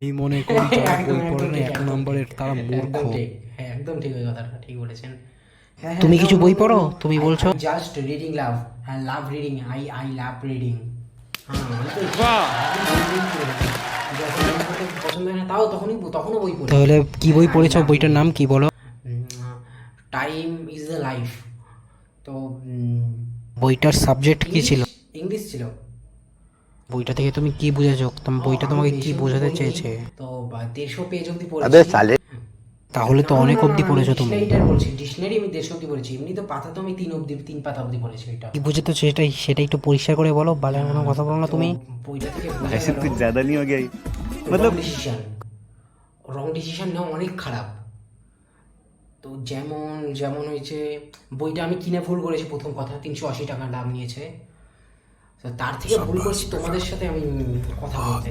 এই মনে করি যারা একদম বই পড়ে একদম না ঠিক, এক একদম নম্বরের ঠিক, তারা মূর্খ। একদম ঠিক, হ্যাঁ একদম ঠিক, ওই কথাটা ঠিক বলেছেন। হ্যাঁ হ্যাঁ, তুমি নো কিছু নো বই নো পড়ো নো, তুমি আই বলছো? I just reading love, I love reading, I love reading. হ্যাঁ আমি তো সারাদিন বই পড়ে থাকি। যখন বই পড়তে পছন্দ হয় না তাও তখনও বই পড়ি। তাহলে কি হ্যাঁ বই আই পড়েছো, লাভ বইটার রিডিং। নাম কি বলো? Time is the life. তো বইটার সাবজেক্ট কি ইংলিশ, ছিল? ইংলিশ ছিল। বইটা থেকে তুমি কি বুঝেছো? ও বইটা আমি তোমাকে কি বেশি অবধি বোঝাতে পড়িনি, চেয়েছে? তো 150 পেজ অবধি अबे পড়েছি। साले। তাহলে না তো না অনেক না না, অবধি আমি পড়েছো তুমি। ডিকশনারিটাই বলছি, ডিকশনারি আমি 150 অবধি পড়েছি, এমনি তো পাতা তো আমি 3 পাতা অবধি পড়েছি ওইটা। কি বুঝেছো সেটাই সেটাই একটু পরিষ্কার করে বলো, বালের কোনো কথা বলো না তো তুমি। বইটা থেকে বোঝা ऐसे গেল कुछ ज्यादा नहीं हो गया ये? রং मतलब ডিসিশন, রং ডিসিশন নেওয়া অনেক খারাপ। তো যেমন যেমন হয়েছে, বইটা আমি কিনে ভুল করেছি, প্রথম কথা 380 টাকা দাম নিয়েছে। তো তার থেকে ভুল করছি তোমাদের সাথে আমি কথা বলতে,